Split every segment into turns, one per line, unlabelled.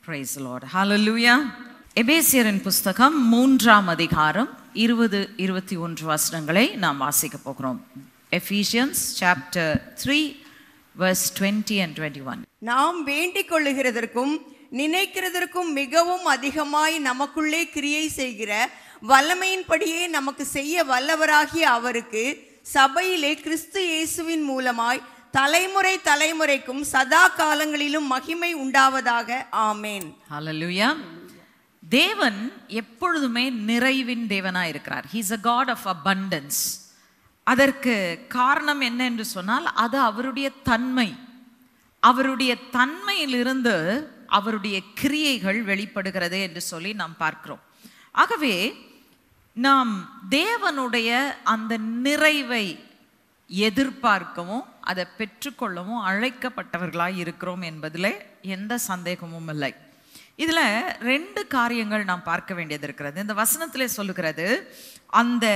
Praise the Lord. Hallelujah. எபேசியரின் புஸ்தகம் 3ஆம் அதிகாரம் 20-21 வசனங்களை நாம் வாசிக்க போகிறோம். Ephesians chapter 3 verse 20 and 21.
நாம் வேண்டிக் கொள்ளுகிறதற்கும் நினைக்கிறதற்கும் மிகவும் அதிகமாய் நமக்குள்ளே கிரியை செய்கிற வல்லமையின்படியே நமக்கு செய்ய வல்லவராகிய அவருக்கு சபையிலே கிறிஸ்து இயேசுவின் மூலமாய் தலைமுறை தலைமுறைக்கும் சதா காலங்களிலும் மகிமை உண்டாவதாக. ஆமென்.
ஹல்லேலூயா. தேவன் எப்பொழுதுமே நிறைவின் தேவனாய் இருக்கிறார். He is a God of abundance. அதற்கு காரணம் என்ன என்று சொன்னால் அது அவருடைய தன்மை. அவருடைய தன்மையிலிருந்து அவருடைய கிரியைகள் வெளிப்படுகிறது என்று சொல்லி நாம் பார்க்கிறோம். ஆகவே நாம் தேவனுடைய அந்த நிறைவை எதிர்பார்க்கவும் அதை பெற்றுக்கொள்ளவும் அழைக்கப்பட்டவர்களாய் இருக்கிறோம் என்பதில் எந்த சந்தேகமும் இல்லை. இதில் 2 காரியங்கள் நாம் பார்க்க வேண்டியது இருக்கிறது. இந்த வசனத்திலே சொல்லுகிறது, அந்த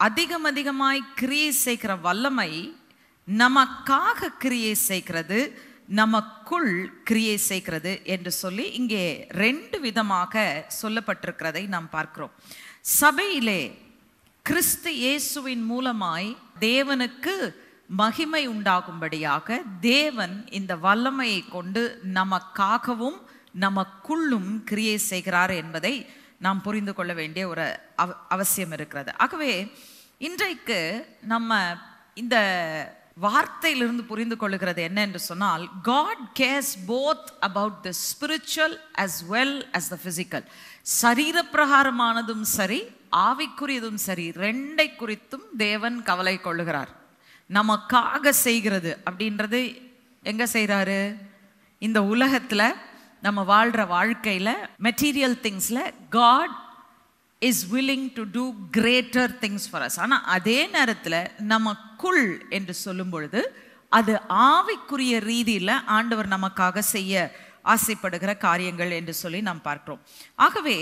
அதிகமாய் கிரியை செய்கிற வல்லமை நமக்காக கிரியை செய்கிறது, நமக்குள் கிரியை செய்கிறது என்று சொல்லி இங்கே 2 விதமாக சொல்லப்பட்டிருக்கிறதை நாம் பார்க்கிறோம். சபையிலே கிறிஸ்து இயேசுவின் மூலமாய் தேவனுக்கு மகிமை உண்டாகும்படியாக தேவன் இந்த வல்லமையை கொண்டு நமக்காகவும் நமக்குள்ளும் கிரியை செய்கிறார் என்பதை நாம் புரிந்து கொள்ள வேண்டிய ஒரு அவசியம் இருக்கிறது. ஆகவே இன்றைக்கு நம்ம இந்த வார்த்தையிலிருந்து புரிந்து கொள்ளுகிறது என்ன என்று சொன்னால், God cares both about the spiritual as well as the physical. சரீர பிரகாரமானதும் சரி ஆவிக்குரியதும் சரி 2 குறித்தும் தேவன் கவலை கொள்ளுகிறார். நமக்காக செய்கிறது அப்படின்றது எங்க செய்கிறாரு? இந்த உலகத்துல நம்ம வாழ்ற வாழ்க்கையில material திங்ஸ்ல God is willing to do greater things for us. ஆனா அதே நேரத்தில் நமக்குள் என்று சொல்லும் பொழுது அது ஆவிக்குரிய ரீதியில ஆண்டவர் நமக்காக செய்ய ஆசைப்படுகிற காரியங்கள் என்று சொல்லி நாம் பார்க்கிறோம். ஆகவே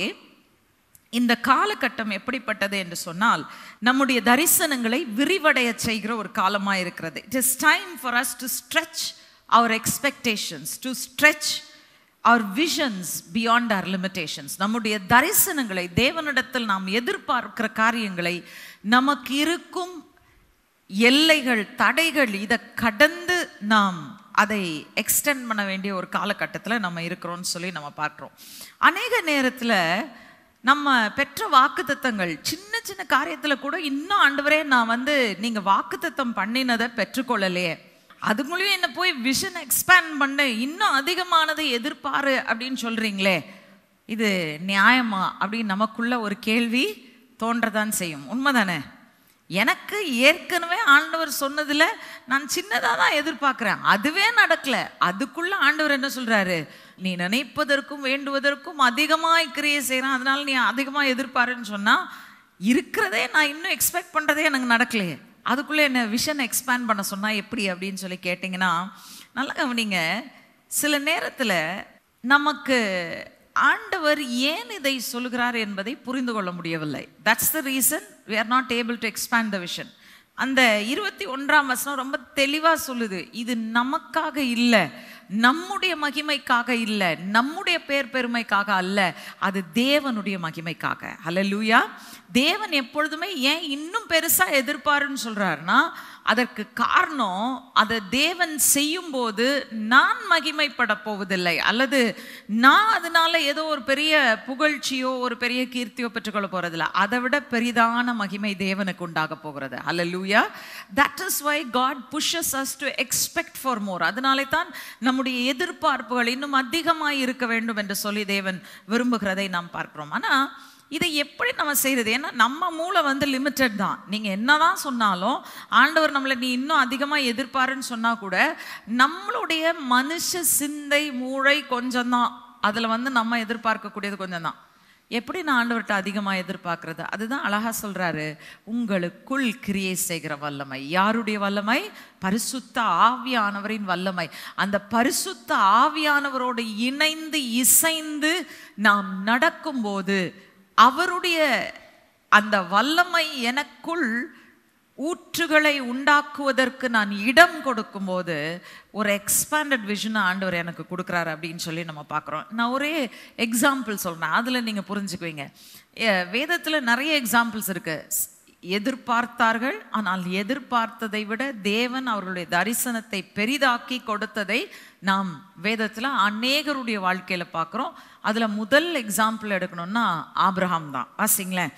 இந்த காலகட்டம் எப்படிப்பட்டது என்று சொன்னால், நம்முடைய தரிசனங்களை விரிவடைய செய்கிற ஒரு காலமாக இருக்கிறது. It is time for us to stretch our expectations, to stretch our visions beyond our limitations. நம்முடைய தரிசனங்களை, தேவனிடத்தில் நாம் எதிர்பார்க்கிற காரியங்களை, நமக்கு இருக்கும் எல்லைகள், தடைகள், இதை கடந்து நாம் அதை எக்ஸ்டெண்ட் பண்ண வேண்டிய ஒரு காலகட்டத்தில் நம்ம இருக்கிறோம்னு சொல்லி நம்ம பார்க்குறோம். அநேக நேரத்தில் நம்ம பெற்ற வாக்குத்தத்தங்கள் சின்ன சின்ன காரியத்தில் கூட இன்னும் ஆண்டவரே நான் நீங்கள் வாக்குத்தத்தம் பண்ணினதை பெற்றுக்கொள்ளலையே, அதுக்குள்ளேயும் என்ன போய் விஷன் எக்ஸ்பேண்ட் பண்ண இன்னும் அதிகமானதை எதிர்பாரு அப்படின்னு சொல்கிறீங்களே, இது நியாயமா அப்படின்னு நமக்குள்ள ஒரு கேள்வி தோன்றதான் செய்யும். உண்மைதானே? எனக்கு ஏற்கனவே ஆண்டவர் சொன்னதில் நான் சின்னதாக தான் எதிர்பார்க்குறேன், அதுவே நடக்கலை. அதுக்குள்ள ஆண்டவர் என்ன சொல்கிறாரு? நீ நினைப்பதற்கும் வேண்டுவதற்கும் அதிகமாக கிரியை செய்கிறான், அதனால நீ அதிகமாக எதிர்பாருன்னு சொன்னால் இருக்கிறதே நான் இன்னும் எக்ஸ்பெக்ட் பண்ணுறதே எனக்கு நடக்கலையே, அதுக்குள்ளே என்ன விஷன் எக்ஸ்பேண்ட் பண்ண சொன்னால் எப்படி அப்படின்னு சொல்லி கேட்டிங்கன்னா, நல்லா கவனிங்க. சில நேரத்தில் நமக்கு ஆண்டவர் ஏன் இதை சொல்கிறார் என்பதை புரிந்து கொள்ள முடியவில்லை. That's the reason we are not able to expand the vision. அந்த 21ஆம் வசனம் ரொம்ப தெளிவாக சொல்லுது, இது நமக்காக இல்லை, நம்முடைய மகிமைக்காக இல்லை, நம்முடைய பேர் பெருமைக்காக அல்ல, அது தேவனுடைய மகிமைக்காக. ஹல்லேலூயா. தேவன் எப்பொழுதுமே ஏன் இன்னும் பெருசா எதிர்பாருன்னு சொல்றாருன்னா, அதற்கு காரணம் அதை தேவன் செய்யும் போது நான் மகிமைப்பட போவதில்லை, அல்லது நான் அதனால ஏதோ ஒரு பெரிய புகழ்ச்சியோ ஒரு பெரிய கீர்த்தியோ பெற்றுக்கொள்ள போறதில்லை, அதை விட பெரிதான மகிமை தேவனுக்கு உண்டாக போகிறது. ஹல்லேலூயா. That is why God pushes us to expect for more. அதனாலே தான் நம்முடைய எதிர்பார்ப்புகள் இன்னும் அதிகமாக இருக்க வேண்டும் என்று சொல்லி தேவன் விரும்புகிறதை நாம் பார்க்கிறோம். ஆனால் இதை எப்படி நம்ம செய்யறது? ஏன்னா நம்ம மூளை லிமிட்டட் தான். நீங்கள் என்னதான் சொன்னாலும் ஆண்டவர் நம்மளை நீ இன்னும் அதிகமாக எதிர்பாருன்னு சொன்னால் கூட நம்மளுடைய மனுஷ சிந்தை மூளை கொஞ்சம் தான், அதில் நம்ம எதிர்பார்க்கக்கூடியது கொஞ்சம் தான். எப்படி நான் ஆண்டவர்கிட்ட அதிகமாக எதிர்பார்க்கறது? அதுதான் அழகா சொல்றாரு, உங்களுக்குள் கிரியை செய்கிற வல்லமை. யாருடைய வல்லமை? பரிசுத்த ஆவியானவரின் வல்லமை. அந்த பரிசுத்த ஆவியானவரோடு இணைந்து இசைந்து நாம் நடக்கும்போது அவருடைய அந்த வல்லமை எனக்குள் ஊற்றுகளை உண்டாக்குவதற்கு நான் இடம் கொடுக்கும்போது ஒரு எக்ஸ்பேண்டட் விஷனை ஆண்டவர் எனக்கு கொடுக்குறாரு அப்படின்னு சொல்லி நம்ம பார்க்குறோம். நான் ஒரே எக்ஸாம்பிள் சொல்கிறேன், அதில் நீங்கள் புரிஞ்சுக்குவீங்க. வேதத்தில் நிறைய எக்ஸாம்பிள்ஸ் இருக்குது. எதிர்பார்த்தார்கள், ஆனால் எதிர்பார்த்ததை விட தேவன் அவர்களுடைய தரிசனத்தை பெரிதாக்கி கொடுத்ததை நாம் வேதத்தில் அநேகருடைய வாழ்க்கையில் பார்க்குறோம். அதில் முதல் எக்ஸாம்பிள் எடுக்கணும்னா ஆபிரகாம் தான். வாசிங்களேன்,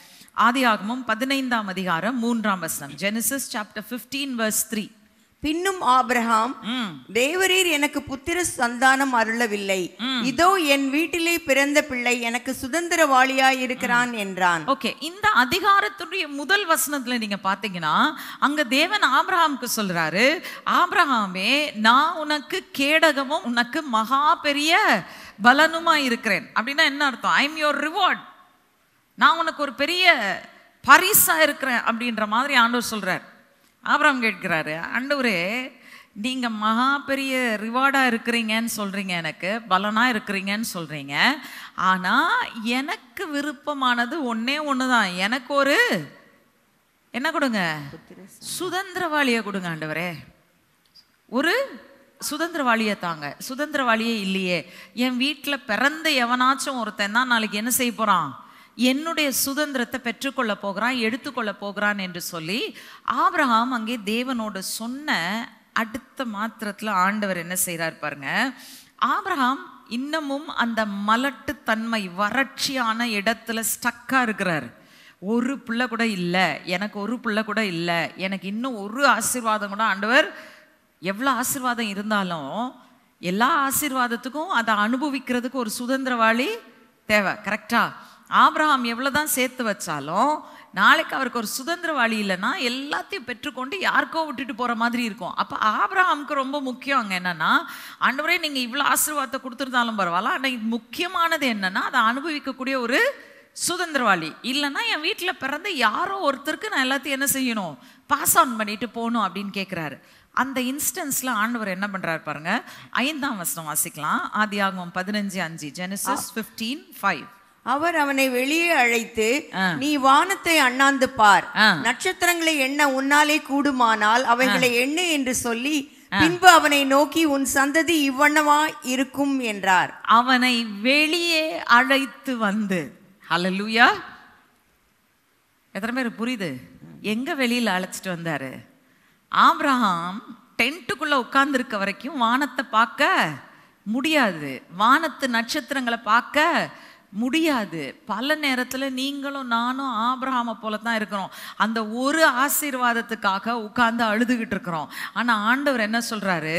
ஆதியாகமம் 15ஆம் அதிகாரம் 3ஆம் வசனம். Genesis chapter 15 verse 3.
பின்னும் ஆபிரகாம், தேவரீர் எனக்கு புத்திர சந்தானம் அருளவில்லை, இதோ என் வீட்டிலே பிறந்த பிள்ளை எனக்கு சுதந்திரவாளியாய் இருக்கிறான் என்றான்.
ஓகே, இந்த அதிகாரத்துடைய முதல் வசனத்துல நீங்க பாத்தீங்கன்னா அங்க தேவன் ஆபிரகாமுக்கு சொல்றாரு, ஆபிரகாமே நான் உனக்கு கேடகமும் உனக்கு மகா பெரிய பலனுமா இருக்கிறேன். அப்படின்னா என்ன அர்த்தம்? ஐ எம் யுவர் ரிவார்ட், நான் உனக்கு ஒரு பெரிய பரிசா இருக்கிறேன் அப்படின்ற மாதிரி ஆண்டவர் சொல்றார். ஆபிரகாம் கேட்கிறாரு, ஆண்டவரே நீங்க மகா பெரிய ரிவார்டா இருக்கிறீங்கன்னு சொல்றீங்க, எனக்கு பலனா இருக்கிறீங்கன்னு சொல்றீங்க, ஆனா எனக்கு விருப்பமானது ஒன்னே ஒண்ணுதான், எனக்கு ஒரு என்ன கொடுங்க, சுதந்திரவாளியை கொடுங்க ஆண்டவரே, ஒரு சுதந்திரவாளியை தாங்க. சுதந்திரவாளியே இல்லையே, என் வீட்டில் பிறந்த எவனாச்சும் ஒருத்தன் தான் நாளைக்கு என்ன செய்ய போறான், என்னுடைய சுதந்திரத்தை பெற்றுக்கொள்ள போகிறான், எடுத்துக்கொள்ள போகிறான் என்று சொல்லி ஆபிரகாம் அங்கே தேவனோடு சொன்ன அடுத்த மாத்திரத்தில் ஆண்டவர் என்ன செய்கிறார் பாருங்க. ஆபிரகாம் இன்னமும் அந்த மலட்டுத்தன்மை வறட்சியான இடத்துல ஸ்டக்கா இருக்கிறார். ஒரு பிள்ளை கூட இல்லை, எனக்கு ஒரு பிள்ளை கூட இல்லை, எனக்கு இன்னும் ஒரு ஆசீர்வாதம் கூட, ஆண்டவர் எவ்வளோ ஆசீர்வாதம் இருந்தாலும் எல்லா ஆசீர்வாதத்துக்கும் அதை அனுபவிக்கிறதுக்கு ஒரு சுதந்திரவாளி தேவை. கரெக்டா? ஆபிரகாம் எவ்வளோதான் சேர்த்து வச்சாலும் நாளைக்கு அவருக்கு ஒரு சுதந்திரவாளி இல்லைன்னா எல்லாத்தையும் பெற்றுக்கொண்டு யாருக்கோ விட்டுட்டு போகிற மாதிரி இருக்கும். அப்போ ஆபிரகாமுக்கு ரொம்ப முக்கியம் அங்கே என்னன்னா, ஆண்டவரே நீங்கள் இவ்வளோ ஆசீர்வாதத்தை கொடுத்துருந்தாலும் பரவாயில்ல, ஆனால் முக்கியமானது என்னன்னா அதை அனுபவிக்கக்கூடிய ஒரு சுதந்திரவாளி இல்லைன்னா என் வீட்டில் பிறந்த யாரோ ஒருத்தருக்கு நான் எல்லாத்தையும் என்ன செய்யணும், பாஸ் ஆன் பண்ணிட்டு போகணும் அப்படின்னு கேட்குறாரு. அந்த இன்ஸ்டன்ஸ்ல ஆண்டவர் என்ன பண்றாரு பாருங்க. 5ஆம் வசனம் வாசிக்கலாம். ஆதியாகமம் 15:5. ஜெனசிஸ் 15:5.
அவர் அவனை வெளியே அழைத்து, நீ வானத்தை அண்ணாந்து பார், நட்சத்திரங்களை எண்ண உன்னாலே கூடுமானால் அவைகளை எண்ணு என்று சொல்லி பின்பு அவனை நோக்கி உன் சந்ததி இவ்வண்ணமா இருக்கும் என்றார்.
அவனை வெளியே அழைத்து வந்து, ஹல்லேலூயா, எத்தனை பேர் புரியுது? எங்க வெளியில அழைச்சிட்டு வந்தாரு? ஆபிரகாம் டென்ட்டுக்குள்ள உட்கார்ந்து இருக்க வரைக்கும் வானத்தை பார்க்க முடியாது, வானத்து நட்சத்திரங்களை பார்க்க முடியாது. பல நேரத்தில் நீங்களும் நானும் ஆபிரகாமை போல தான் இருக்கிறோம். அந்த ஒரு ஆசீர்வாதத்துக்காக உட்கார்ந்து அழுதுகிட்டு இருக்கிறோம். ஆனால் ஆண்டவர் என்ன சொல்றாரு,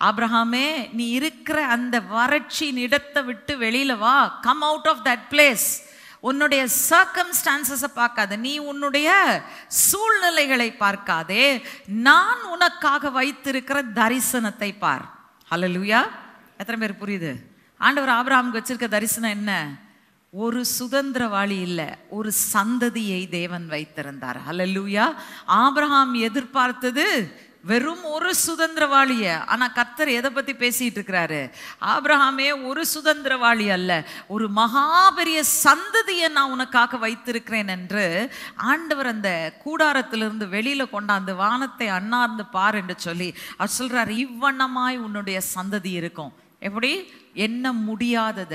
ஆபிரகாமே நீ இருக்கிற அந்த வறட்சியின் இடத்தை விட்டு வெளியில வா, come out of that place. உன்னுடைய சர்க்கம்ஸ்டான்சஸை பார்க்காத, நீ உன்னுடைய சூழ்நிலைகளை பார்க்காதே, நான் உனக்காக வைத்திருக்கிற தரிசனத்தை பார். ஹல்லேலூயா. எத்தனை பேர் புரியுது? ஆண்டவர் ஆபிரகாமுக்கு வச்சிருக்க தரிசனம் என்ன? ஒரு சுதந்திரவாளி இல்லை, ஒரு சந்ததியை தேவன் வைத்திருந்தார். ஹல்லேலூயா. ஆபிரகாம் எதிர்பார்த்தது வெறும் ஒரு சுதந்திரவாளிய. ஆனா கர்த்தர் எதை பத்தி பேசிட்டு இருக்கிறாரு? ஆபிரகாமே ஒரு சுதந்திரவாளி அல்ல, ஒரு மகாபெரிய சந்ததியை நான் உனக்காக வைத்திருக்கிறேன் என்று ஆண்டவர் அந்த கூடாரத்திலிருந்து வெளியில கொண்டாந்து வானத்தை அண்ணார்ந்து பார் என்று சொல்லி அவர் சொல்றாரு, இவ்வண்ணமாய் உன்னுடைய சந்ததி இருக்கும். எப்படி? எண்ண முடியாதத,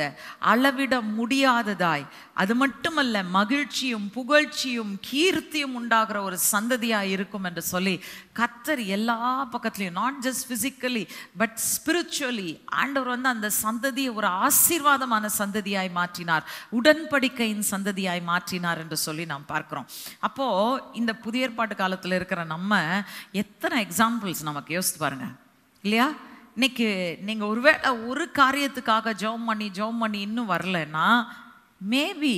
அளவிட முடியாததாய், அது மட்டுமல்ல மகிழ்ச்சியும் புகழ்ச்சியும் கீர்த்தியும் உண்டாகிற ஒரு சந்ததியா இருக்கும் என்று சொல்லி கர்த்தர் எல்லா பக்கத்துலையும், not just physically but spiritually, ஆண்டவர் வந்து அந்த சந்ததியை ஒரு ஆசீர்வாதமான சந்ததியாய் மாற்றினார், உடன்படிக்கையின் சந்ததியாய் மாற்றினார் என்று சொல்லி நாம் பார்க்கிறோம். அப்போ இந்த புதிய ஏற்பாட்டு காலத்தில் இருக்கிற நம்ம எத்தனை எக்ஸாம்பிள்ஸ் நமக்கு யோசித்து பாருங்க இல்லையா? இன்னைக்கு நீங்க ஒருவேளை ஒரு காரியத்துக்காக ஜெபம் பண்ணி இன்னும் வரலன்னா, மேபி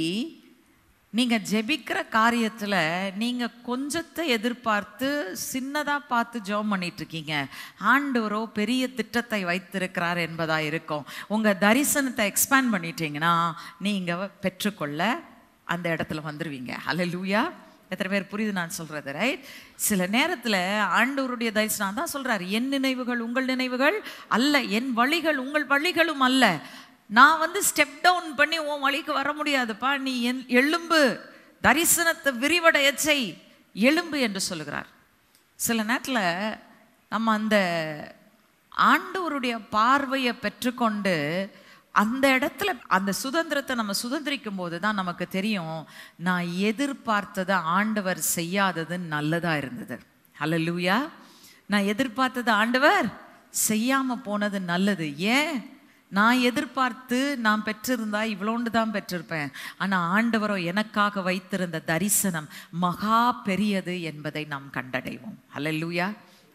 நீங்க ஜெபிக்கிற காரியத்துல நீங்க கொஞ்சத்தை எதிர்பார்த்து சின்னதா பார்த்து ஜெபம் பண்ணிட்டு இருக்கீங்க. ஆண்டவரோ பெரிய திட்டத்தை வைத்திருக்கிறார் என்பதா இருக்கும். உங்க தரிசனத்தை எக்ஸ்பேண்ட் பண்ணிட்டீங்கன்னா நீங்க பெற்றுக்கொள்ள அந்த இடத்துல வந்துருவீங்க. ஹல்லேலூயா. எத்தனை பேர் புரியுது நான் சொல்றது? ரைட். சில நேரத்தில் ஆண்டவருடைய தரிசனம் தான் சொல்றாரு, என் நினைவுகள் உங்கள் நினைவுகள் அல்ல, என் வழிகள் உங்கள் வழிகளும் அல்ல. நான் வந்து ஸ்டெப் டவுன் பண்ணி உன் வழிக்கு வர முடியாதுப்பா, நீ எலும்பு, தரிசனத்தை விரிவடைய செய், எலும்பு என்று சொல்லுகிறார். சில நேரத்தில் நம்ம அந்த ஆண்டவருடைய பார்வையை பெற்றுக்கொண்டு அந்த இடத்துல அந்த சுதந்திரத்தை நம்ம சுதந்திரிக்கும் போது தான் நமக்கு தெரியும், நான் எதிர்பார்த்ததை ஆண்டவர் செய்யாதது நல்லதா இருந்தது. ஹல்லேலூயா. நான் எதிர்பார்த்தது ஆண்டவர் செய்யாம போனது நல்லது. ஏன்? நான் எதிர்பார்த்து நான் பெற்றிருந்தா இவ்வளோண்டு தான் பெற்றிருப்பேன். ஆனால் ஆண்டவரோ எனக்காக வைத்திருந்த தரிசனம் மகா பெரியது என்பதை நாம் கண்டடைவோம். ஹல்லேலூயா.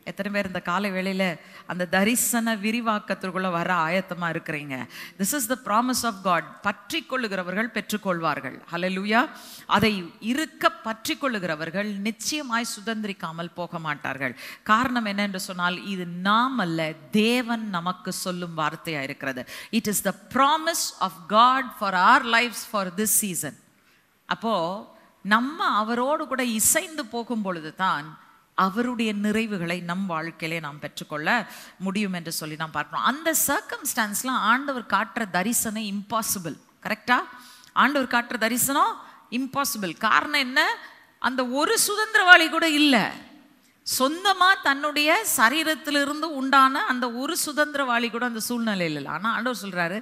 எத்தனை பேர் இந்த காலை வேளையில அந்த தரிசன விரிவாக்கத்திற்குள்ள வர ஆயத்தமா இருக்கிறீங்க? This is the promise of God. பற்றி கொள்ளுகிறவர்கள் பெற்றுக்கொள்வார்கள். ஹல்லேலூயா. அதை இருக்க பற்றி கொள்ளுகிறவர்கள் நிச்சயமாய் சுதந்திரிக்காமல் போக மாட்டார்கள். காரணம் என்ன என்று சொன்னால், இது நாம் அல்ல, தேவன் நமக்கு சொல்லும் வார்த்தையா இருக்கிறது. It is the promise of God for our lifes for this season. அப்போ நம்ம அவரோடு கூட இசைந்து போகும் பொழுது தான் அவருடைய நிறைவுகளை நம் வாழ்க்கையிலே நாம் பெற்றுக்கொள்ள முடியும் என்று சொல்லி நாம் பார்க்கிறோம். அந்த சர்க்கம்ஸ்டான்ஸ்லாம் ஆண்டவர் காட்டுற தரிசனம் இம்பாசிபிள். கரெக்டா? ஆண்டவர் காட்டுற தரிசனம் இம்பாசிபிள். காரணம் என்ன? அந்த ஒரு சுதந்திரவாளி கூட இல்லை. சொந்தமா தன்னுடைய சரீரத்திலிருந்து உண்டான அந்த ஒரு சுதந்திரவாளி கூட அந்த சூழ்நிலையில் இல்லை. ஆனால் ஆண்டவர் சொல்றாரு,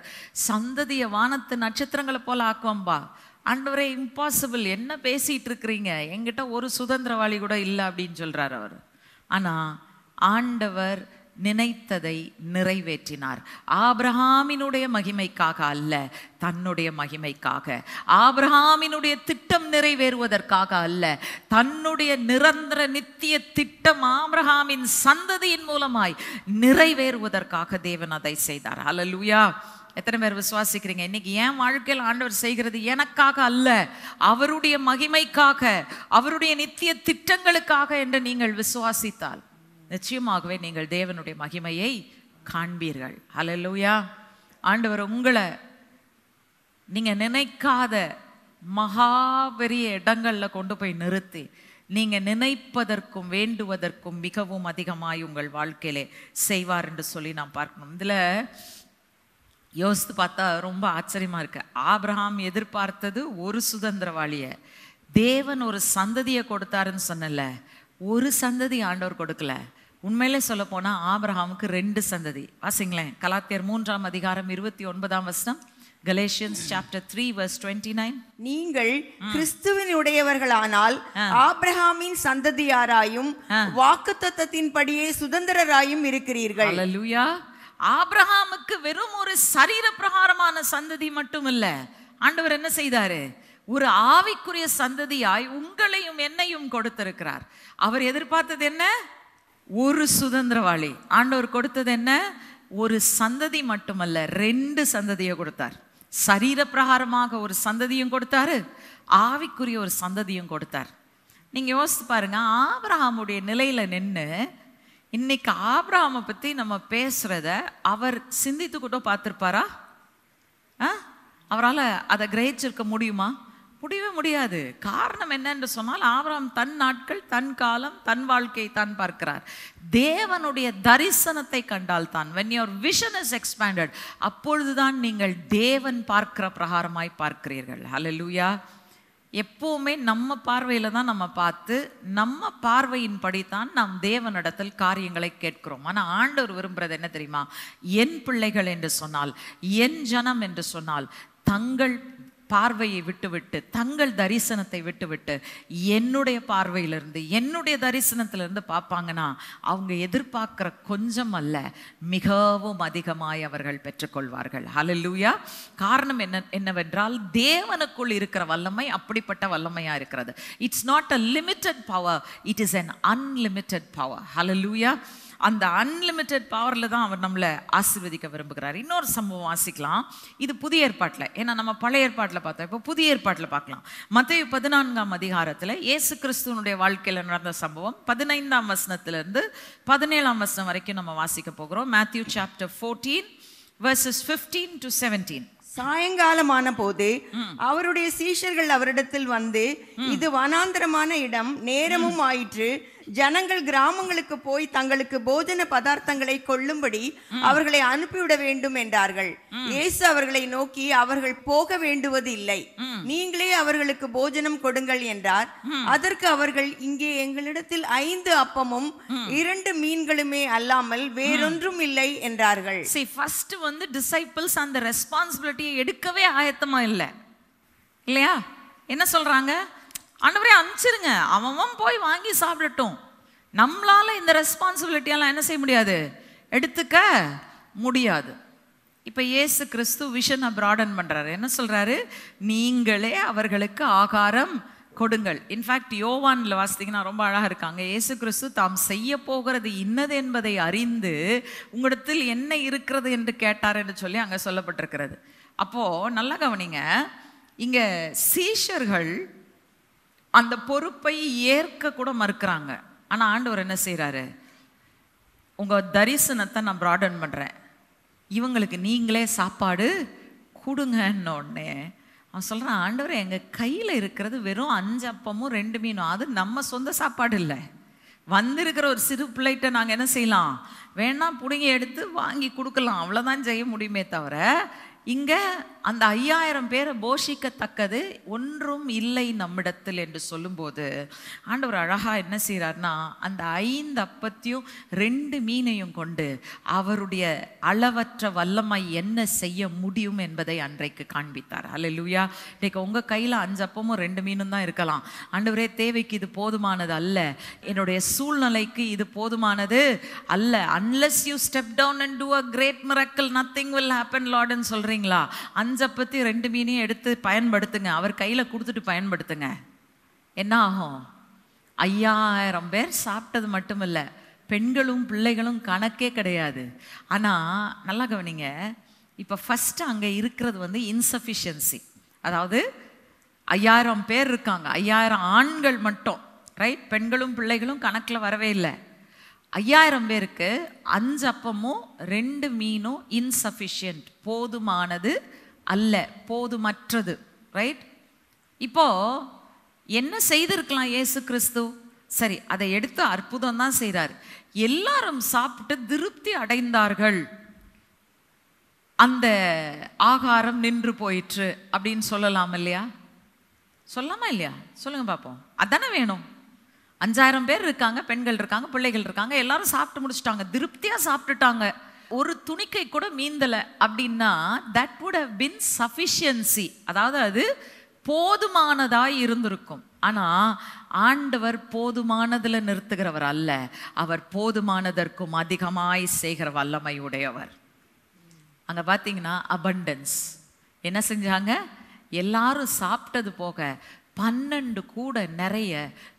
சந்ததிய வானத்து நட்சத்திரங்களை போல ஆக்குவம்பா. ஆண்டவரே, இம்பாசிபிள், என்ன பேசிட்டு இருக்கிறீங்க? என்கிட்ட ஒரு சுதந்திரவாளி கூட இல்லை அப்படின்னு சொல்றார் அவர். ஆனா ஆண்டவர் நினைத்ததை நிறைவேற்றினார். ஆபிரகாமினுடைய மகிமைக்காக அல்ல, தன்னுடைய மகிமைக்காக. ஆபிரகாமினுடைய திட்டம் நிறைவேறுவதற்காக அல்ல, தன்னுடைய நிரந்தர நித்திய திட்டம் ஆபிரகாமின் சந்ததியின் மூலமாய் நிறைவேறுவதற்காக தேவன் அதை செய்தார். ஹல்லேலூயா. எத்தனை பேர் விசுவாசிக்கிறீங்க? இன்னைக்கு என் வாழ்க்கையில் ஆண்டவர் செய்கிறது எனக்காக அல்ல, அவருடைய மகிமைக்காக, அவருடைய நித்திய திட்டங்களுக்காக என்று நீங்கள் விசுவாசித்தால் நிச்சயமாகவே நீங்கள் தேவனுடைய மகிமையை காண்பீர்கள். ஹல்லேலூயா. ஆண்டவர் உங்களை நீங்க நினைக்காத மகா பெரிய இடங்கள்ல கொண்டு போய் நிறுத்தி நீங்க நினைப்பதற்கும் வேண்டுவதற்கும் மிகவும் அதிகமாய் உங்கள் வாழ்க்கையிலே செய்வார் என்று சொல்லி நாம் பார்க்கணும். இதுல யோசித்து பார்த்தா ரொம்ப ஆச்சரியமா இருக்கு. ஆபிரகாம் எதிர்பார்த்தது ஒரு சுதந்திரவாளிய, தேவன் ஒரு சந்ததியை கொடுத்தாருன்னு சொன்னல, ஒரு சந்ததி ஆண்டவர் கொடுக்கல. உண்மையிலே சொல்ல போனா ஆபிரகாமுக்கு 2 சந்ததி. வாசிங்களேன், கலாத்தியர் 3ஆம் அதிகாரம் 29ஆம் வசனம். Galatians chapter 3 verse 29.
நீங்கள் கிறிஸ்துவினுடையவர்களானால் ஆபிரகாமின் சந்ததியாராயும் வாக்குத்தத்தத்தின்படியே சுதந்திரராயும் இருக்கிறீர்கள்.
ஹல்லேலூயா. ஆபிரகாமுக்கு வெறும் ஒரு சரீர பிரகாரமான சந்ததி மட்டும் இல்ல, ஆண்டவர் என்ன செய்தாரு? ஒரு ஆவிக்குரிய சந்ததியாய் உங்களையும் என்னையும் கொடுத்திருக்கிறார். அவர் எதிர்பார்த்தது என்ன? ஒரு சுதந்திரவாளி. ஆண்டவர் கொடுத்தது என்ன? ஒரு சந்ததி மட்டுமல்ல, 2 சந்ததியை கொடுத்தார். சரீர பிரகாரமாக ஒரு சந்ததியும் கொடுத்தாரு, ஆவிக்குரிய ஒரு சந்ததியும் கொடுத்தார். நீங்க யோசித்து பாருங்க, ஆபிரகாமுடைய நிலையில நின்று இன்னைக்கு ஆபிரகாமை பத்தி நம்ம பேசுறத அவர் சிந்தித்து கூட பார்த்திருப்பாரா? அவரால் அதை கிரகிச்சிருக்க முடியுமா? முடியவே முடியாது. காரணம் என்னன்னு சொன்னால், ஆபிரகாம் தன் நாட்கள், தன் காலம், தன் வாழ்க்கையை தான் பார்க்கிறார். தேவனுடைய தரிசனத்தை கண்டால் தான், when your vision is expanded, அப்பொழுதுதான் நீங்கள் தேவன் பார்க்கிற பிரகாரமாய் பார்க்கிறீர்கள். ஹல்லேலூயா. எப்பவுமே நம்ம பார்வையில தான் நம்ம பார்த்து, நம்ம பார்வையின்படி தான் நாம் தேவனிடத்தில் காரியங்களை கேட்கிறோம். ஆனால் ஆண்டவர் விரும்புறது என்ன தெரியுமா? என் பிள்ளைகள் என்று சொன்னால், என் ஜனம் என்று சொன்னால், தங்கள் பார்வையை விட்டுவிட்டு, தங்கள் தரிசனத்தை விட்டுவிட்டு என்னுடைய பார்வையிலிருந்து, என்னுடைய தரிசனத்திலிருந்து பார்ப்பாங்கன்னா அவங்க எதிர்பார்க்கிற கொஞ்சம் அல்ல, மிகவும் அதிகமாய் அவர்கள் பெற்றுக்கொள்வார்கள். ஹல்லேலூயா. காரணம் என்னவென்றால், தேவனுக்குள் இருக்கிற வல்லமை அப்படிப்பட்ட வல்லமையா இருக்கிறது. It's not a limited power, it is an unlimited power. ஹல்லேலூயா. அந்த அன்லிமிட்டெட் பவரில் தான் அவர் நம்மளை ஆசீர்வதிக்க விரும்புகிறார். இன்னொரு சம்பவம் வாசிக்கலாம். இது புதிய ஏற்பாட்டில், ஏன்னா நம்ம பழைய ஏற்பாட்டில் பார்த்தோம், இப்போ புதிய ஏற்பாட்டில் பார்க்கலாம். மத்தேயு 14ஆம் அதிகாரத்தில் இயேசு கிறிஸ்துவனுடைய வாழ்க்கையில் நடந்த சம்பவம் 15ஆம் வசனத்திலிருந்து 17ஆம் வசனம் வரைக்கும் நம்ம வாசிக்க போகிறோம். Matthew chapter 14 verses 15 to 17.
சாயங்காலமான போது அவருடைய சீஷர்கள் அவரிடத்தில் வந்து, இது வனாந்தரமான இடம், நேரமும் ஆயிற்று, ஜனங்கள் கிராமங்களுக்கு போய் தங்களுக்கு போஜன பதார்த்தங்களை கொள்ளும்படி அவர்களை அனுப்பிவிட வேண்டும் என்றார்கள். இயேசு அவர்களை நோக்கி, அவர்கள் போக வேண்டுவது இல்லை, நீங்களே அவர்களுக்கு போஜனம் கொடுங்கள் என்றார். அதற்கு அவர்கள், இங்கே எங்களிடத்தில் 5 அப்பமும் 2 மீன்களுமே அல்லாமல் வேறொன்றும் இல்லை என்றார்கள்.
See, first வந்து disciples அந்த ரெஸ்பான்சிபிலிட்டியை எடுக்கவே ஆயத்தமா இல்லை இல்லையா? என்ன சொல்றாங்க? ஆண்டவரே அனுப்பிச்சிருங்க, அவன் போய் வாங்கி சாப்பிடட்டும், நம்மளால இந்த ரெஸ்பான்சிபிலிட்டியெல்லாம் என்ன செய்ய முடியாது, எடுத்துக்க முடியாது. இப்போ இயேசு கிறிஸ்து விஷனை ப்ராடன் பண்றாரு. என்ன சொல்றாரு? நீங்களே அவர்களுக்கு ஆகாரம் கொடுங்கள். இன்ஃபேக்ட் யோவான்ல வாசித்தீங்கன்னா ரொம்ப அழகா இருக்காங்க. இயேசு கிறிஸ்து தாம் செய்ய போகிறது இன்னது என்பதை அறிந்து உங்களிடத்தில் என்ன இருக்கிறது என்று கேட்டார் என்று சொல்லி அங்க சொல்லப்பட்டிருக்கிறது. அப்போ நல்லா கவனிங்க, இங்க சீஷர்கள் அந்த பொறுப்பை ஏற்க கூட மறுக்கிறாங்க. ஆனா ஆண்டவர் என்ன செய்யறாரு? உங்க தரிசனத்தை நான் ப்ராடன் பண்றேன், இவங்களுக்கு நீங்களே சாப்பாடு கொடுங்கன்னு உடனே அவன் சொல்றான், ஆண்டவரே எங்க கையில இருக்கிறது வெறும் 5 அப்பமும் 2 மீனும், அது நம்ம சொந்த சாப்பாடு இல்லை, வந்திருக்கிற ஒரு சிறு பிள்ளைகிட்ட நாங்கள் என்ன செய்யலாம், வேணா பிடுங்கி எடுத்து வாங்கி கொடுக்கலாம், அவ்வளோதான் செய்ய முடியுமே தவிர இங்க அந்த 5000 பேரை போஷிக்கத்தக்கது ஒன்றும் இல்லை நம்மிடத்தில் என்று சொல்லும்போது ஆண்டவர் அழகா என்ன செய்யறாருன்னா, அந்த 5 அப்பத்தையும் 2 மீனையும் கொண்டு அவருடைய அளவற்ற வல்லமை என்ன செய்ய முடியும் என்பதை அன்றைக்கு காண்பித்தார். அல்லேலூயா. இன்னைக்கு உங்க கையில 5 அப்பமும் 2 மீனும் தான் இருக்கலாம். ஆண்டவரே, தேவைக்கு இது போதுமானது அல்ல, என்னுடைய சூழ்நிலைக்கு இது போதுமானது அல்ல. unless you step down and do a great miracle, nothing will happen Lord ன்னு சொல்றீங்களா? 5 அப்பத்தி 2 மீனையும் எடுத்து பயன்படுத்துங்க, அவர் கையில கொடுத்துட்டு பயன்படுத்துங்க. என்ன ஆகும்? 5000 பேர் சாப்பிட்டது மட்டுமில்ல, பெண்களும் பிள்ளைகளும் கணக்கே கிடையாது. ஆனா நல்லா கவனிங்க, இப்ப ஃபர்ஸ்ட் அங்க இருக்கிறது வந்து இன்சஃபிஷியன்சி. அதாவது 5000 பேர் இருக்காங்க, 5000 ஆண்கள் மட்டும், ரைட்? பெண்களும் பிள்ளைகளும் கணக்குல வரவே இல்லை. 5000 பேருக்கு 5 அப்பமும் 2 மீனும் இன்சஃபிஷியன்ட், போதுமானது அல்ல, போதுமற்றது, ரைட்? இப்போ என்ன செய்திருக்கலாம் இயேசு கிறிஸ்து? சரி, அதை எடுத்து அற்புதம் தான் செய்றார். எல்லாரும் சாப்பிட்டு திருப்தி அடைந்தார்கள், அந்த ஆகாரம் நின்று போயிற்று அப்படின்னு சொல்லலாம் இல்லையா? சொல்லாமா இல்லையா? சொல்லுங்க பார்ப்போம். அதானே வேணும். 5000 பேர் இருக்காங்க, பெண்கள் இருக்காங்க, பிள்ளைகள் இருக்காங்க, எல்லாரும் சாப்பிட்டு முடிச்சுட்டாங்க, திருப்தியா சாப்பிட்டுட்டாங்க, ஒரு துணிக்கை கூட மீந்தல அப்படின்னா that would have been sufficiency, அதாவது அது போதுமானதாய் இருந்திருக்கும். ஆனா ஆண்டவர் போதுமானதுல நிறுத்துகிறவர் அல்ல, அவர் போதுமானதற்கும் அதிகமாய் செய்கிற வல்லமை உடையவர். அங்க பாத்தீங்கன்னா abundance. என்ன செஞ்சாங்க? எல்லாரும் சாப்பிட்டது போக 12 கூட நிறைய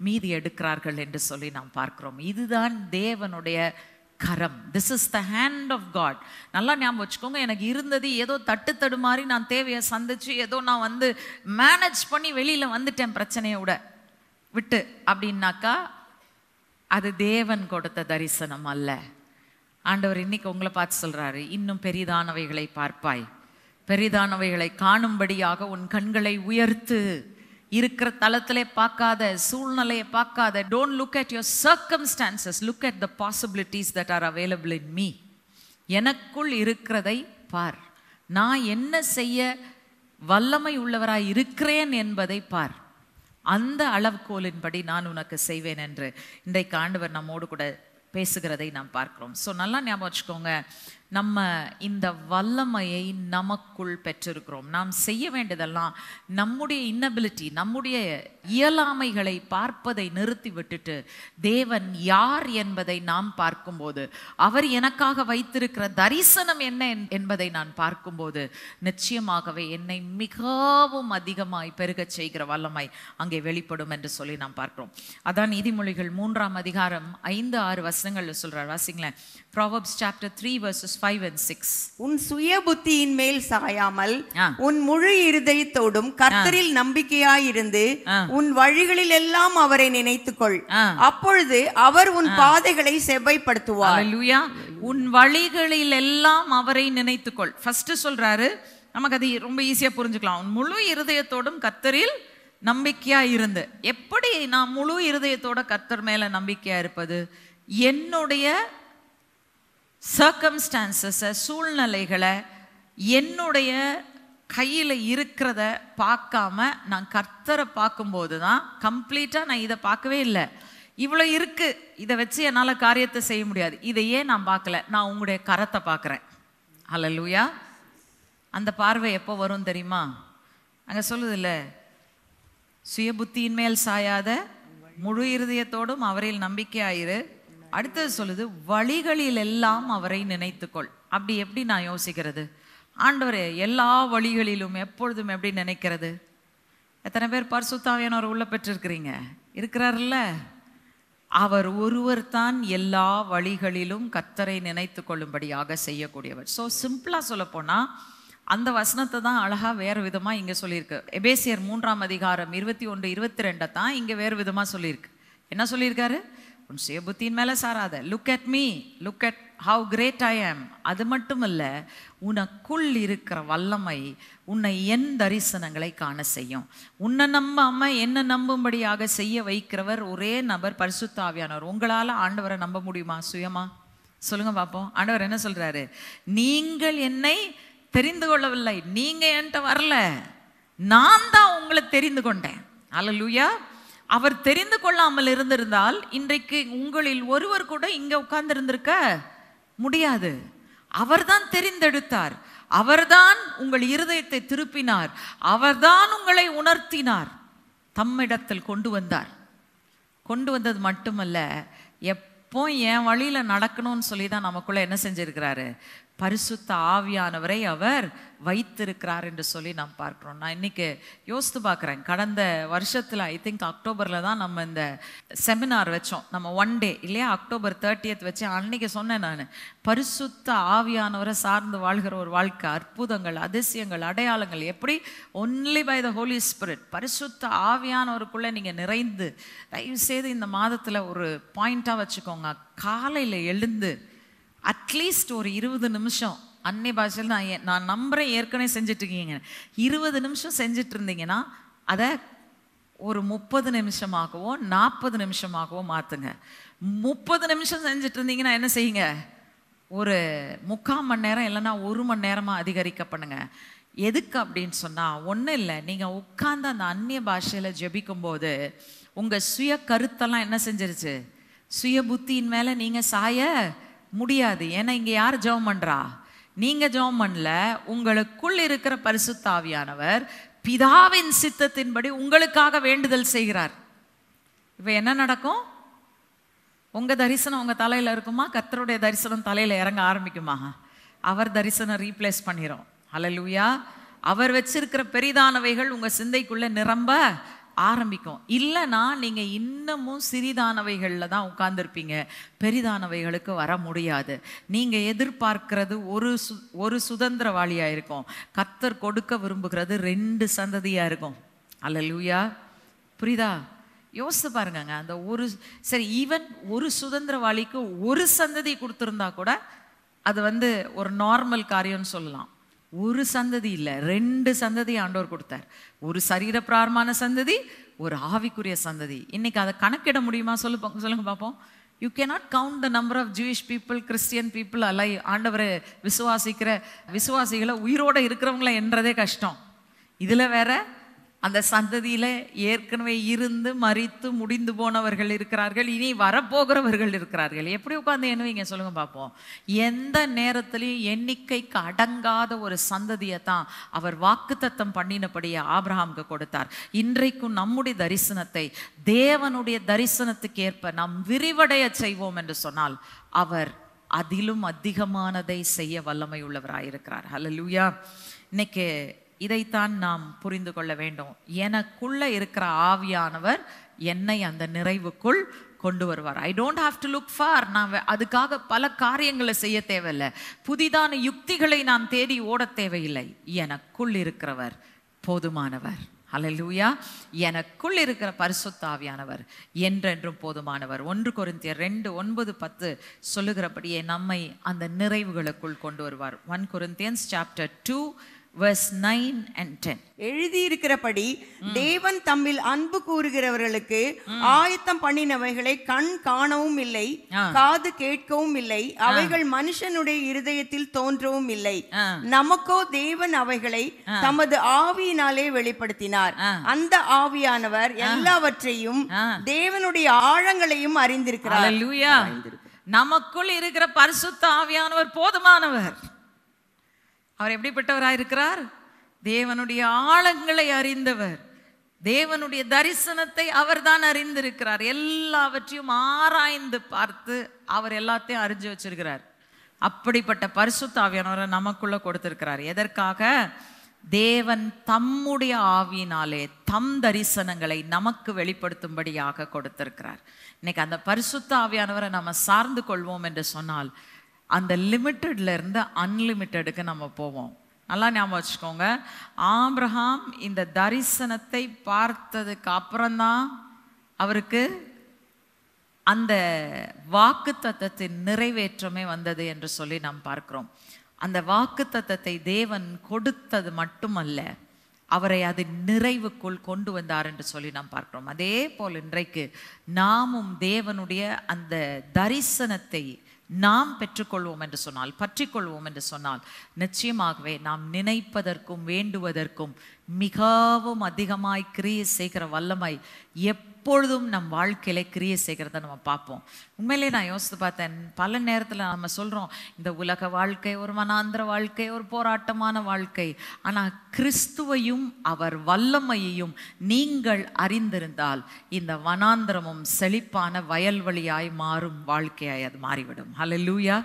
மீதி எடுக்கிறார்கள் என்று சொல்லி நாம் பார்க்கிறோம். இதுதான் தேவனுடைய கரம். This is the hand of God. நல்லா ஞாபகம் வச்சுக்கோங்க. எனக்கு இருந்தது ஏதோ தட்டு மாதிரி நான் தேவையை சந்திச்சு ஏதோ நான் வந்து மேனேஜ் பண்ணி வெளியில வந்துட்டேன் பிரச்சனையை விட்டு அப்படின்னாக்கா அது தேவன் கொடுத்த தரிசனம் அல்ல. ஆண்டவர் இன்னைக்கு உங்களை பார்த்து சொல்றாரு, இன்னும் பெரிதானவைகளை பார்ப்பாய், பெரிதானவைகளை காணும்படியாக உன் கண்களை உயர்த்து. இருக்கிற தளத்திலே பார்க்காத, சூழ்நிலையை பார்க்காத. Don't look at your circumstances, look at the possibilities that are available in me. எனக்குள் இருக்கிறதை பார், நான் என்ன செய்ய வல்லமை உள்ளவராய் இருக்கிறேன் என்பதை பார், அந்த அளவுகோலின்படி நான் உனக்கு செய்வேன் என்று இன்றைக்கு ஆண்டவர் நம்மோடு கூட பேசுகிறதை நாம் பார்க்கிறோம். ஸோ நல்லா ஞாபகம் வச்சுக்கோங்க, நம்ம இந்த வல்லமையை நமக்குள் பெற்றிருக்கிறோம். நாம் செய்ய வேண்டியதெல்லாம் நம்முடைய இன்னபிலிட்டி, நம்முடைய இயலாமைகளை பார்ப்பதை நிறுத்தி விட்டுட்டு தேவன் யார் என்பதை நாம் பார்க்கும்போது, அவர் எனக்காக வைத்திருக்கிற தரிசனம் என்ன என்பதை நான் பார்க்கும்போது நிச்சயமாகவே என்னை மிகவும் அதிகமாய் பெருக செய்கிற வல்லமை அங்கே வெளிப்படும் என்று சொல்லி நாம் பார்க்கிறோம். அதான் நீதிமொழிகள் 3ஆம் அதிகாரம் 5-6 வசனங்கள் சொல்றார். வாசிங்களேன். Proverbs chapter 3 verses 5 and 6.
உன் சுய புத்தியின் மேல் சாயாமல் உன் முழு இருதயத்தோடும் கர்த்தரில் நம்பிக்கையாயிருந்து உன் வழிகளில் எல்லாம் அவரை நினைத்துக்கொள், அப்பொழுது அவர் உன் பாதைகளை செவ்வைப்படுத்துவார்.
அல்லேலூயா. உன் வழிகளில் எல்லாம் அவரை நினைத்துக்கொள். ஃபர்ஸ்ட் சொல்றாரு, நமக்கு அது ரொம்ப ஈஸியா புரிஞ்சுக்கலாம். உன் முழு இருதயத்தோடும் கர்த்தரில் நம்பிக்கையா இருந்து. எப்படி நான் முழு இருதயத்தோட கர்த்தர் மேல நம்பிக்கையா இருப்பது? என்னுடைய சர்க்கம்ஸ்டான்சஸை, சூழ்நிலைகளை, என்னுடைய கையில் இருக்கிறத பார்க்காம நான் கர்த்தரை பார்க்கும்போது தான் கம்ப்ளீட்டாக நான் இதை பார்க்கவே இல்லை, இவ்வளோ இருக்கு, இதை வச்சு என்னால் காரியத்தை செய்ய முடியாது, இதை ஏன் நான் பார்க்கல, நான் உங்களுடைய கரத்தை பார்க்குறேன். ஹல்லேலூயா. அந்த பார்வை எப்போ வரும் தெரியுமா? அங்கே சொல்லுதில்ல, சுய புத்தியின் மேல் சாயாத முழு இருதயத்தோடும் அவரில் நம்பிக்கையாயிரு. அடுத்தது சொல்லுது, வழிகளில் எல்லாம் அவரை நினைத்துக்கொள். அப்படி எப்படி நான் யோசிக்கிறது? ஆண்டவரே எல்லா வழிகளிலும் எப்பொழுதும் எப்படி நினைக்கிறது? எத்தனை பேர் பரிசுத்த ஆவியானவர் உள்ள பெற்றிருக்கிறீங்க? இருக்கிறார்ல. அவர் ஒருவர் தான் எல்லா வழிகளிலும் கர்த்தரை நினைத்து கொள்ளும்படியாக செய்யக்கூடியவர். ஸோ சிம்பிளாக சொல்ல போனால் அந்த வசனத்தை தான் அழகா வேறு விதமாக இங்கே சொல்லியிருக்கு. எபேசியர் 3ஆம் அதிகாரம் 21, 22 தான் இங்கே வேறு விதமாக சொல்லியிருக்கு. என்ன சொல்லியிருக்காரு? உன் சுய புத்தியின் மேலே சாராத, look at me, look at how great I am. அது மட்டும் இல்லை, உனக்குள் இருக்கிற வல்லமை உன்னை என் தரிசனங்களை காண செய்யும். உன்னை நம்பாம என்ன நம்பும்படியாக செய்ய வைக்கிறவர் ஒரே நபர், பரிசுத்த ஆவியானவர். உங்களால் ஆண்டவரை நம்ப முடியுமா? சுயமா சொல்லுங்க பார்ப்போம். ஆண்டவர் என்ன சொல்றாரு? நீங்கள் என்னை தெரிந்து கொள்ளவில்லை, நீங்க என்கிட்ட வரல, நான் தான் உங்களை தெரிந்து கொண்டேன். அல்லேலூயா. அவர் தெரிந்து கொள்ளாமல் இருந்திருந்தால் இன்றைக்கு உங்களில் ஒருவர் கூட இங்க உட்கார்ந்து இருந்திருக்க முடியாது. அவர்தான் தெரிந்தெடுத்தார், அவர்தான் உங்கள் இருதயத்தை திருப்பினார், அவர்தான் உங்களை உணர்த்தினார், தம்மிடத்தில் கொண்டு வந்தார். கொண்டு வந்தது மட்டுமல்ல, எப்போ என் வழியில நடக்கணும்னு சொல்லி தான் நமக்குள்ள என்ன செஞ்சிருக்கிறாரு? பரிசுத்த ஆவியானவரை அவர் வைத்திருக்கிறார் என்று சொல்லி நாம் பார்க்கிறோம். நான் இன்னைக்கு யோசித்து பார்க்குறேன், கடந்த வருஷத்தில் ஐ திங்க் அக்டோபரில் தான் நம்ம இந்த செமினார் வச்சோம். நம்ம 1 டே இல்லையா, அக்டோபர் 30 வச்சு. அன்னைக்கு சொன்னேன் நான், பரிசுத்த ஆவியானவரை சார்ந்து வாழ்கிற ஒரு வாழ்க்கை, அற்புதங்கள், அதிசயங்கள், அடையாளங்கள் எப்படி? Only by the Holy Spirit. பரிசுத்த ஆவியானவருக்குள்ளே நீங்கள் நிறைந்து, தயவு செய்து இந்த மாதத்தில் ஒரு பாயிண்டாக வச்சுக்கோங்க, காலையில் எழுந்து அட்லீஸ்ட் ஒரு 20 நிமிஷம் அன்னை பாஷையில் நான் நம்புகிறேன், ஏற்கனவே செஞ்சிட்ருக்கீங்க, 20 நிமிஷம் செஞ்சிட்டு இருந்தீங்கன்னா அதை ஒரு 30 நிமிஷமாகவோ 40 நிமிஷமாகவோ மாற்றுங்க. 30 நிமிஷம் செஞ்சுட்டு இருந்தீங்கன்னா என்ன செய்யுங்க? ஒரு 3/4 மணி நேரம் இல்லைன்னா 1 மணி நேரமாக அதிகரிக்க பண்ணுங்க. எதுக்கு அப்படின்னு சொன்னால், ஒன்றும் இல்லை, நீங்கள் உட்கார்ந்து அந்த அந்நிய பாஷையில் ஜெபிக்கும்போது உங்கள் சுய கருத்தெல்லாம் என்ன செஞ்சிருச்சு? சுய புத்தியின் மேலே நீங்கள் சாய முடியாது. ஏன்னா இங்கே யார் ஜெபம் பண்ணுறா? நீங்கள் ஜெபம் பண்ணல, உங்களுக்குள் இருக்கிற பரிசுத்த ஆவியானவர் பிதாவின் சித்தத்தின்படி உங்களுக்காக வேண்டுதல் செய்கிறார். இப்போ என்ன நடக்கும்? உங்கள் தரிசனம் உங்கள் தலையில் இருக்குமா? கர்த்தருடைய தரிசனம் தலையில் இறங்க ஆரம்பிக்குமா? அவர் தரிசனம் ரீப்ளேஸ் பண்ணிடும். அல்லேலூயா. அவர் வச்சிருக்கிற பெரிதானவைகள் உங்கள் சிந்தைக்குள்ளே நிரம்ப ஆரம்பிக்கும். இல்லைன்னா நீங்கள் இன்னமும் சிறிதானவைகளில் தான் உட்கார்ந்துருப்பீங்க, பெரிதானவைகளுக்கு வர முடியாது. நீங்கள் எதிர்பார்க்கிறது ஒரு சுதந்திரவாளியாக இருக்கும், கர்த்தர் கொடுக்க விரும்புகிறது 2 சந்ததியாக இருக்கும். அல்லேலூயா. புரியுதா? யோசித்து பாருங்க. அந்த சரி, ஈவன் ஒரு சுதந்திரவாளிக்கு ஒரு சந்ததி கொடுத்துருந்தா கூட அது ஒரு நார்மல் காரியம்னு சொல்லலாம். ஒரு சந்ததி இல்லை, 2 சந்ததி ஆண்டவர் கொடுத்தார். ஒரு சரீர பிராரமான சந்ததி, ஒரு ஆவிக்குரிய சந்ததி. இன்னைக்கு அதை கணக்கிட முடியுமா? சொல்லுங்க பார்ப்போம். You cannot count the number of Jewish people, Christian people அலை. ஆண்டவரை விசுவாசிகளை உயிரோட இருக்கிறவங்கள என்றதே கஷ்டம். இதில் வேற அந்த சந்ததியில் ஏற்கனவே இருந்து மரித்து முடிந்து போனவர்கள் இருக்கிறார்கள், இனி வரப்போகிறவர்கள் இருக்கிறார்கள். எப்படி உட்காந்து எண்ணுவீங்க சொல்லுங்க பார்ப்போம். எந்த நேரத்திலையும் எண்ணிக்கைக்கு அடங்காத ஒரு சந்ததியை தான் அவர் வாக்குத்தத்தம் பண்ணினபடியே ஆபிரகாமுக்கு கொடுத்தார். இன்றைக்கும் நம்முடைய தரிசனத்தை தேவனுடைய தரிசனத்துக்கு ஏற்ப நாம் விரிவடைய செய்வோம் என்று சொன்னால் அவர் அதிலும் அதிகமானதை செய்ய வல்லமை உள்ளவராயிருக்கிறார். ஹல்லேலூயா. இன்னைக்கு இதைத்தான் நாம் புரிந்து கொள்ள வேண்டும். எனக்குள்ள இருக்கிற ஆவியானவர் என்னை அந்த நிறைவுக்குள் கொண்டு வருவார். I don't have to look for. நான் அதுக்காக பல காரியங்களை செய்ய தேவையில்லை, புதிதான யுக்திகளை நான் தேடி ஓட தேவையில்லை. எனக்குள் இருக்கிறவர் போதுமானவர். ஹல்லேலூயா. எனக்குள் இருக்கிற பரிசுத்த ஆவியானவர் என்றென்றும் போதுமானவர். 1 கொரிந்தியர் 2:9-10 சொல்லுகிறபடியே நம்மை அந்த நிறைவுகளுக்குள் கொண்டு வருவார். 1 Corinthians chapter 2 verse 9 and 10.
எழுதியிருக்கிறபடி தேவன் தம்மில் அன்பு கூறுகிறவர்களுக்கு ஆயத்தம் பண்ணினவைகளை கண் காணவும் இல்லை, காது கேட்கவும் இல்லை, அவைகள் மனுஷனுடைய இருதயத்தில் தோன்றவும் இல்லை. நமக்கோ தேவன் அவைகளை தமது ஆவியினாலே வெளிப்படுத்தினார். அந்த ஆவியானவர் எல்லாவற்றையும் தேவனுடைய ஆழங்களையும் அறிந்திருக்கிறார்.
அல்லேலூயா. நமக்குள் இருக்கிற பரிசுத்த ஆவியானவர் போதுமானவர். அவர் எப்படிப்பட்டவராக இருக்கிறார்? தேவனுடைய ஆழங்களை அறிந்தவர். தேவனுடைய தரிசனத்தை அவர் தான் அறிந்திருக்கிறார். எல்லாவற்றையும் ஆராய்ந்து பார்த்து அவர் எல்லாத்தையும் அறிஞ்சு வச்சிருக்கிறார். அப்படிப்பட்ட பரிசுத்த ஆவியானவரை நமக்குள்ள கொடுத்திருக்கிறார். எதற்காக? தேவன் தம்முடைய ஆவியினாலே தம் தரிசனங்களை நமக்கு வெளிப்படுத்தும்படியாக கொடுத்திருக்கிறார். இன்னைக்கு அந்த பரிசுத்த ஆவியானவரை நம்ம சார்ந்து கொள்வோம் என்று சொன்னால் அந்த லிமிட்டட்ல இருந்து அன்லிமிட்டடுக்கு நம்ம போவோம். நல்லா ஞாபகம் வச்சுக்கோங்க. ஆபிரகாம் இந்த தரிசனத்தை பார்த்ததுக்கு அப்புறம்தான் அவருக்கு அந்த வாக்குத்தத்தத்தின் நிறைவேற்றமே வந்தது என்று சொல்லி நாம் பார்க்கிறோம். அந்த வாக்குத்தத்தத்தை தேவன் கொடுத்தது மட்டுமல்ல, அவரை அது நிறைவுக்குள் கொண்டு வந்தார் என்று சொல்லி நாம் பார்க்கிறோம். அதே போல் இன்றைக்கு நாமும் தேவனுடைய அந்த தரிசனத்தை நாம் பெற்றுக்கொள்வோம் என்று சொன்னால், பற்றிக்கொள்வோம் என்று சொன்னால், நிச்சயமாகவே நாம் நினைப்பதற்கும் வேண்டுவதற்கும் மிகவும் அதிகமாய் கிரியை செய்கிற வல்லமை எப்பொழுதும் நம் வாழ்க்கையில கிரியை செய்கிறத நம்ம பார்ப்போம். உண்மையிலே நான் யோசித்து பார்த்தேன். பல நேரத்தில் நம்ம சொல்றோம் இந்த உலக வாழ்க்கை ஒரு வனாந்திர வாழ்க்கை, ஒரு போராட்டமான வாழ்க்கை. ஆனால் கிறிஸ்துவையும் அவர் வல்லமையையும் நீங்கள் அறிந்திருந்தால் இந்த வனாந்திரமும் செழிப்பான வயல்வெளியாய் மாறும் வாழ்க்கையாய் அது மாறிவிடும். ஹல்லேலூயா.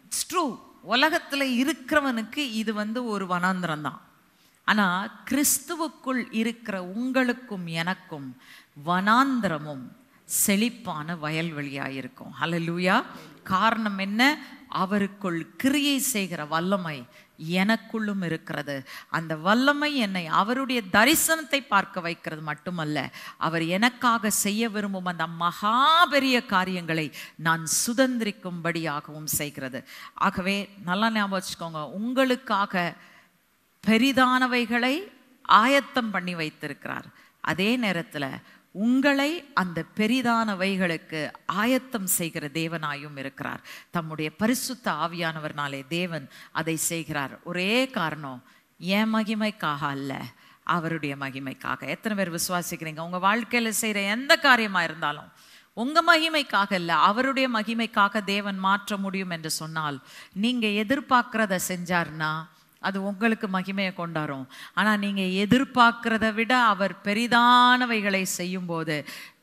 It's true. உலகத்துல இருக்கிறவனுக்கு இது ஒரு வனாந்திரம் தான். ஆனா கிறிஸ்துவுக்குள் இருக்கிற உங்களுக்கும் எனக்கும் வனாந்திரமும் செழிப்பான வயல்வெளியாயிருக்கும். ஹல்லேலூயா. காரணம் என்ன? அவருக்குள் கிரியை செய்கிற வல்லமை எனக்குள்ளும் இருக்கிறது. அந்த வல்லமை என்னை அவருடைய தரிசனத்தை பார்க்க வைக்கிறது மட்டுமல்ல, அவர் எனக்காக செய்ய விரும்பும் அந்த மகாபெரிய காரியங்களை நான் சுதந்திரிக்கும்படியாகவும் செய்கிறது. ஆகவே நல்லா ஞாபகம் வச்சுக்கோங்க, உங்களுக்காக பெரிதானவைகளை ஆயத்தம் பண்ணி வைத்திருக்கிறார். அதே நேரத்தில் உங்களை அந்த பெரிதானவைகளுக்கு ஆயத்தம் செய்கிற தேவனாயும் இருக்கிறார். தம்முடைய பரிசுத்த ஆவியானவர்னாலே தேவன் அதை செய்கிறார். ஒரே காரணம், என் மகிமைக்காக அல்ல, அவருடைய மகிமைக்காக. எத்தனை பேர் விசுவாசிக்கிறீங்க? உங்க வாழ்க்கையில செய்யற எந்த காரியமா இருந்தாலும் உங்க மகிமைக்காக இல்ல, அவருடைய மகிமைக்காக தேவன் மாற்ற முடியும் என்று சொன்னால், நீங்க எதிர்பார்க்கிறத செஞ்சார்னா அது உங்களுக்கு மகிமையை கொண்டாரும். ஆனா நீங்க எதிர்பார்க்கிறத விட அவர் பெரிதானவைகளை செய்யும் போது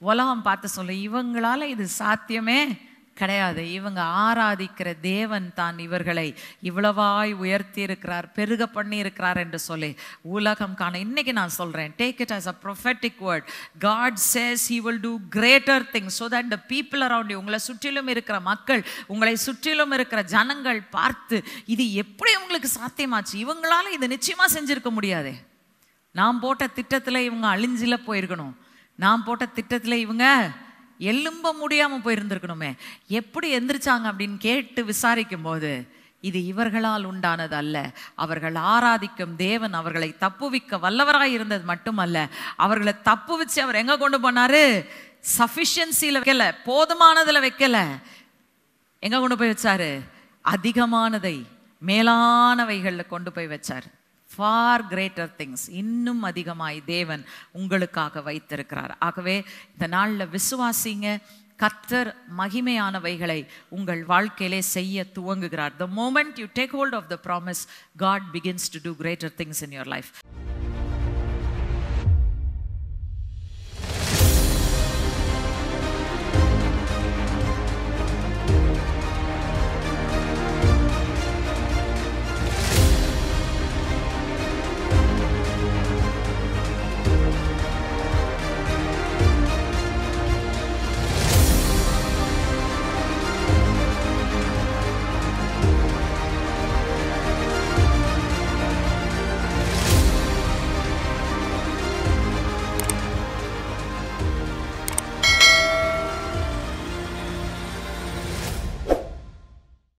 உலகம் பார்த்து சொல்ல, இவங்களால இது சாத்தியமே கிடையாது, இவங்க ஆராதிக்கிற தேவன் தான் இவர்களை இவ்வளவாய் உயர்த்தி இருக்கிறார், பெருக பண்ணி இருக்கிறார் என்று சொல்லி உலகம் காண. இன்னைக்கு நான் சொல்றேன், take it as a prophetic word. God says he will do greater things so that the people around you, உங்களை சுற்றிலும் இருக்கிற மக்கள், உங்களை சுற்றிலும் இருக்கிற ஜனங்கள் பார்த்து இது எப்படி உங்களுக்கு சாத்தியமாச்சு, இவங்களால இது நிச்சயமா செஞ்சிருக்க முடியாது, நாம் போட்ட திட்டத்துல இவங்க அழிஞ்சில போயிருக்கணும், நாம் போட்ட திட்டத்துல இவங்க எலும்ப முடியாம போயிருந்திருக்கணுமே, எப்படி எந்திரிச்சாங்க அப்படின்னு கேட்டு விசாரிக்கும் போது இது இவர்களால் உண்டானது அல்ல, அவர்கள் ஆராதிக்கும் தேவன் அவர்களை தப்புவிக்க வல்லவராய் இருந்தது மட்டுமல்ல, அவர்களை தப்புவிச்சு அவர் எங்க கொண்டு போனாரு? சஃபிஷியன்சில வைக்கல, போதுமானதுல வைக்கல, எங்க கொண்டு போய் வச்சாரு? அதிகமானதை, மேலானவைகள்ல கொண்டு போய் வச்சார். ஃபார் கிரேட்டர் திங்ஸ், இன்னும் அதிகமாய் தேவன் உங்களுக்காக வைத்திருக்கிறார். ஆகவே இந்த நாளில் விசுவாசிங்க, கர்த்தர் மகிமையானவைகளை உங்கள் வாழ்க்கையிலே செய்ய துவங்குகிறார். The moment you take hold of the promise, God begins to do greater things in your life.